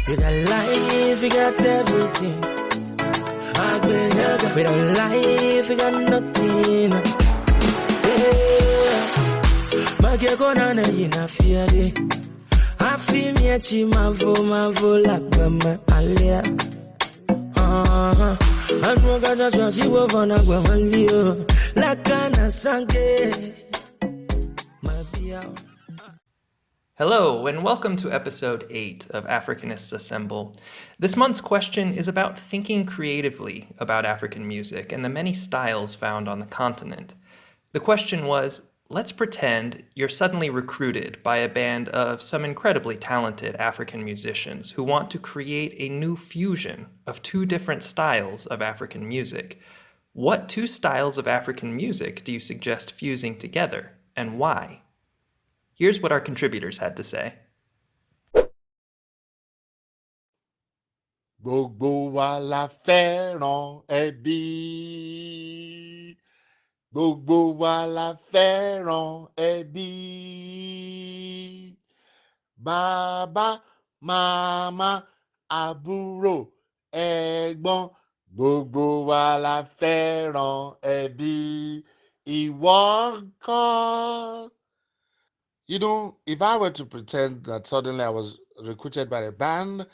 With a life, you got everything. Agbenyega. With a life, you got nothing. Yeah. Magego nana yina fiade. Afi miachi mavo lakbama alia. Anwoga jaswa siwo vona gwa walio. Lakana sanke. Mabia. Hello, and welcome to episode 8 of Afrikanists Assemble. This month's question is about thinking creatively about African music and the many styles found on the continent. The question was, let's pretend you're suddenly recruited by a band of some incredibly talented African musicians who want to create a new fusion of two different styles of African music. What two styles of African music do you suggest fusing together, and why? Here's what our contributors had to say. Gbogbo wa la fẹ́ràn ẹbí. Gbogbo wa la fẹ́ràn ẹbí. Bàbá, màmá, àbúrò, ẹ̀gbọ́n. Gbogbo wa la fẹ́ràn ẹbí. Ìwọ ńkọ́? You know, if I were to pretend that suddenly I was recruited by a band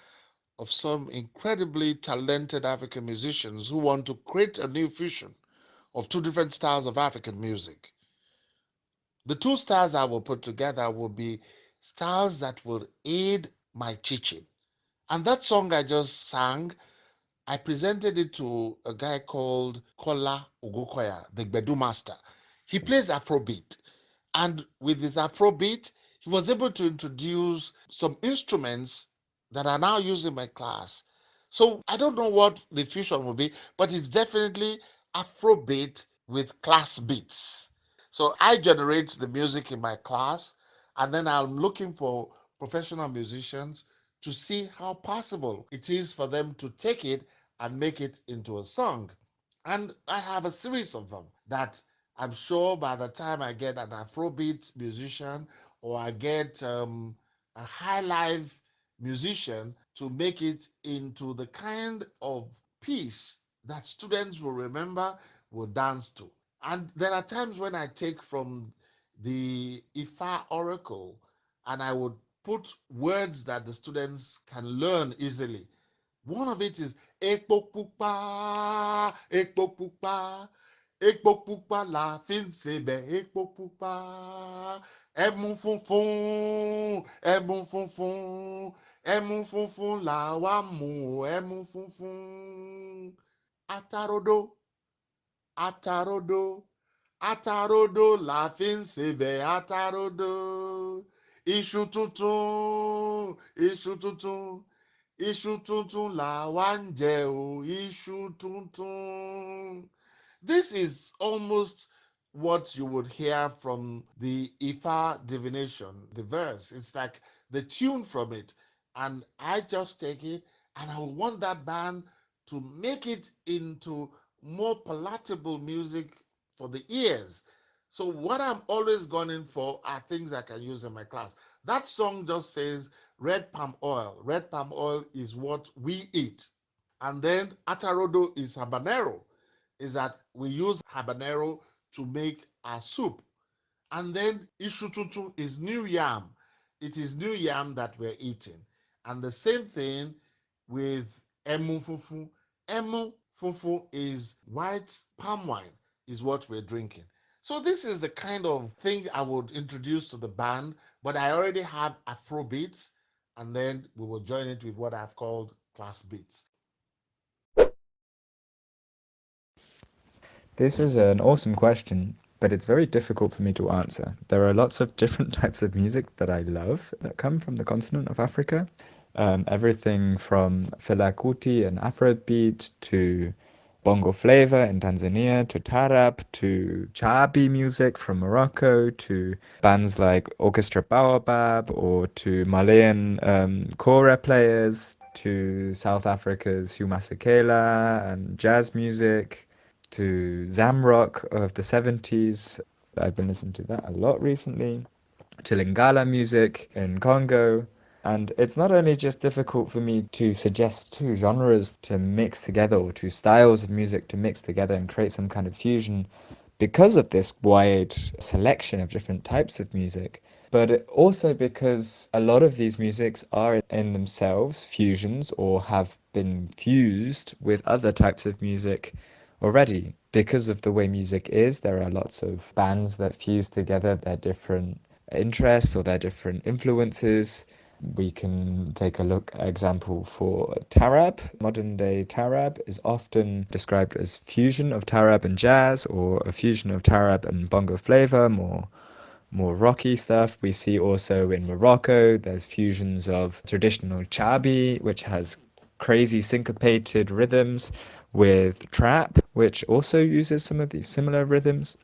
of some incredibly talented African musicians who want to create a new fusion of two different styles of African music, the two styles I will put together will be styles that will aid my teaching. And that song I just sang, I presented it to a guy called Kole, the Gbedu master. He plays Afrobeat. And with his Afrobeat, he was able to introduce some instruments that are now used in my class. So I don't know what the fusion will be, but it's definitely Afrobeat with Classbeats. So I generate the music in my class, and then I'm looking for professional musicians to see how possible it is for them to take it and make it into a song. And I have a series of them that I'm sure by the time I get an Afrobeat musician or I get a high life musician to make it into the kind of piece that students will remember, will dance to. And there are times when I take from the Ifa oracle and I would put words that the students can learn easily. One of it is Ekpo Pupa, Ekpo Pupa. Epo pupa la fin sebe, epo pupa. Ẹmu funfun, ẹmu funfun. Ẹmu funfun la wa mu, ẹmu funfun. Atarodo, atarodo. Atarodo la fin sebe, atarodo. Iṣu tuntun, iṣu tuntun. Iṣu tuntun la wa ń jẹ o, iṣu tuntun. This is almost what you would hear from the Ifa divination, the verse. It's like the tune from it. And I just take it and I want that band to make it into more palatable music for the ears. So what I'm always gunning for are things I can use in my class. That song just says red palm oil. Red palm oil is what we eat. And then atarodo is habanero. Is that we use habanero to make our soup. And then ishututu is new yam. It is new yam that we're eating. And the same thing with emu fufu. Emu fufu is white palm wine, is what we're drinking. So this is the kind of thing I would introduce to the band, but I already have Afrobeats, and then we will join it with what I've called Classbeats. This is an awesome question, but it's very difficult for me to answer. There are lots of different types of music that I love that come from the continent of Africa. Everything from Fela Kuti and Afrobeat to Bongo Flava in Tanzania to Taarab to Chaabi music from Morocco to bands like Orchestra Baobab or to Malayan kora players to South Africa's Humasekela and jazz music to Zamrock of the 70s. I've been listening to that a lot recently. To Lingala music in Congo. And it's not only just difficult for me to suggest two genres to mix together or two styles of music to mix together and create some kind of fusion because of this wide selection of different types of music, but also because a lot of these musics are in themselves fusions or have been fused with other types of music already. Because of the way music is, there are lots of bands that fuse together their different interests or their different influences. We can take a look, example, for Taarab. Modern day Taarab is often described as fusion of Taarab and jazz, or a fusion of Taarab and Bongo flavor, more rocky stuff. We see also in Morocco, there's fusions of traditional Chaabi, which has crazy syncopated rhythms, with trap, which also uses some of these similar rhythms.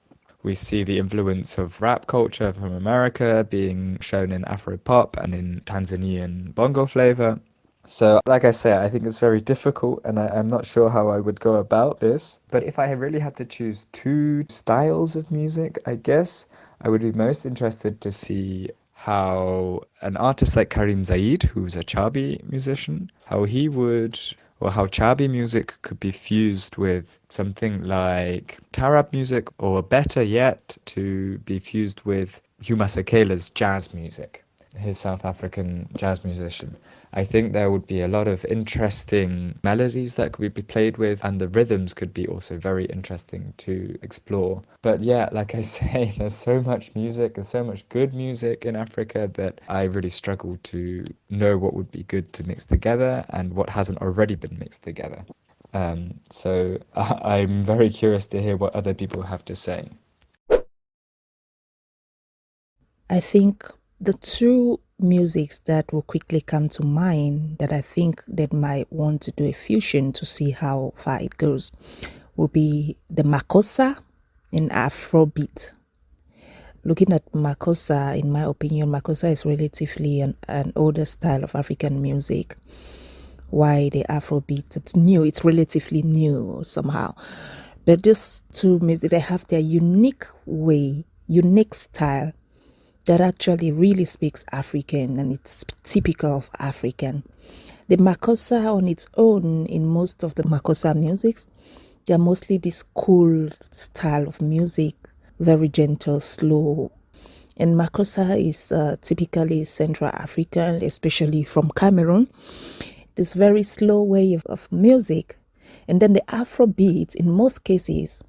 We see the influence of rap culture from America being shown in Afro-pop and in Tanzanian bongo flavor. So, like I say, I think it's very difficult, and I'm not sure how I would go about this. But if I really had to choose two styles of music, I guess I would be most interested to see how an artist like Karim Zaid, who's a Chaabi musician, how he would, or how Chaabi music could be fused with something like Taarab music, or better yet, to be fused with Hugh Masekela's jazz music, his South African jazz musician. I think there would be a lot of interesting melodies that could be played with, and the rhythms could be also very interesting to explore. But yeah, like I say, there's so much music and so much good music in Africa that I really struggle to know what would be good to mix together and what hasn't already been mixed together. So I'm very curious to hear what other people have to say. I think the two musics that will quickly come to mind that I think that might want to do a fusion to see how far it goes will be the Makosa and Afrobeat. Looking at Makosa, in my opinion, Makosa is relatively an older style of African music. Why the Afrobeat, it's relatively new somehow. But these two music, they have their unique way, unique style that actually really speaks African, and it's typical of African. The Makosa on its own, in most of the Makosa musics, they're mostly this cool style of music, very gentle, slow. And Makosa is typically Central African, especially from Cameroon. This very slow way of music. And then the Afrobeat, in most cases,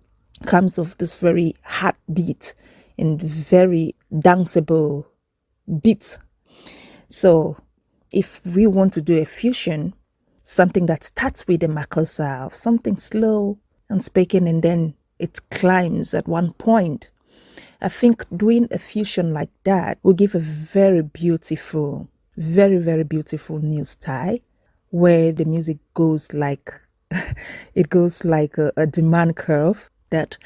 comes of this very hard beat and very danceable beat. So if we want to do a fusion, something that starts with the Makosa of something slow and speaking, and then it climbs at one point, I think doing a fusion like that will give a very beautiful, very, very beautiful new style where the music goes like it goes like a demand curve that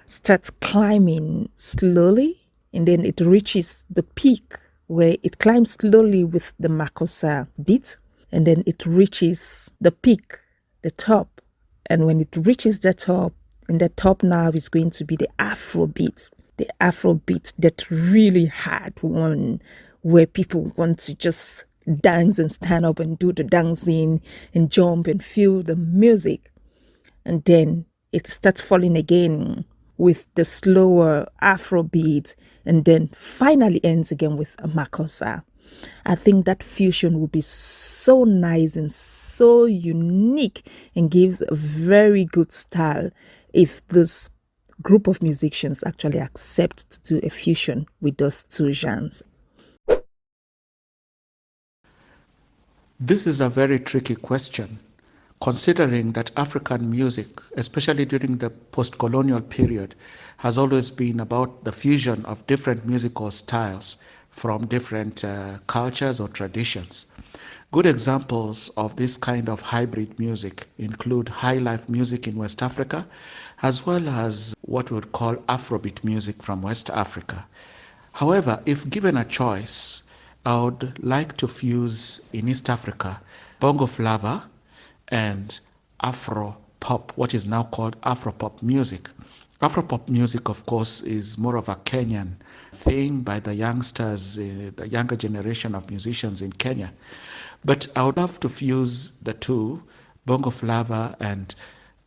starts climbing slowly, and then it reaches the peak where it climbs slowly with the Makosa beat, and then it reaches the peak, the top. And when it reaches the top, and the top now is going to be the Afrobeat, that really hard one where people want to just dance and stand up and do the dancing and jump and feel the music. And then it starts falling again with the slower Afrobeat, and then finally ends again with a Makosa. I think that fusion will be so nice and so unique and gives a very good style if this group of musicians actually accept to do a fusion with those two genres. This is a very tricky question, considering that African music, especially during the post-colonial period, has always been about the fusion of different musical styles from different cultures or traditions. Good examples of this kind of hybrid music include high life music in West Africa, as well as what we would call Afrobeat music from West Africa. However, if given a choice, I would like to fuse in East Africa Bongo Flava and Afro-pop, what is now called Afro-pop music. Afro-pop music, of course, is more of a Kenyan thing by the youngsters, the younger generation of musicians in Kenya. But I would love to fuse the two, Bongo Flava and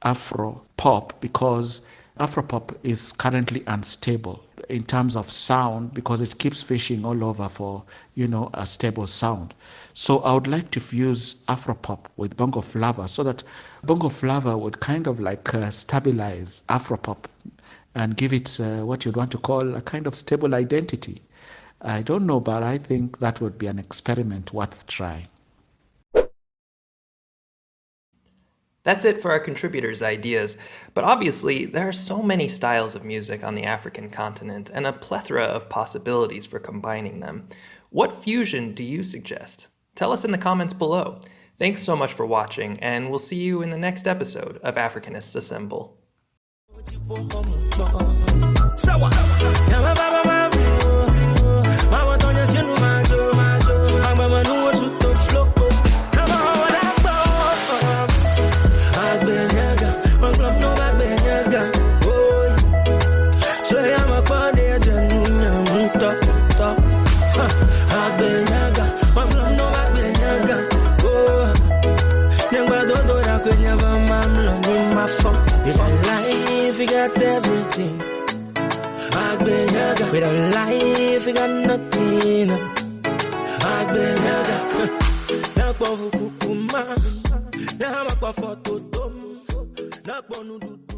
Afro-pop, because Afro-pop is currently unstable in terms of sound because it keeps fishing all over for, a stable sound. So I would like to fuse Afro-pop with Bongo Flava so that Bongo Flava would kind of like stabilize Afro-pop and give it what you'd want to call a kind of stable identity. I don't know, but I think that would be an experiment worth trying. That's it for our contributors' ideas, but obviously there are so many styles of music on the African continent and a plethora of possibilities for combining them. What fusion do you suggest? Tell us in the comments below. Thanks so much for watching, and we'll see you in the next episode of Afrikanists Assemble. Got everything. Agbenyega. Without life, we got nothing. Agbenyega. Nakwa kukuma. Nakwa foto tom. Nakwa nudu.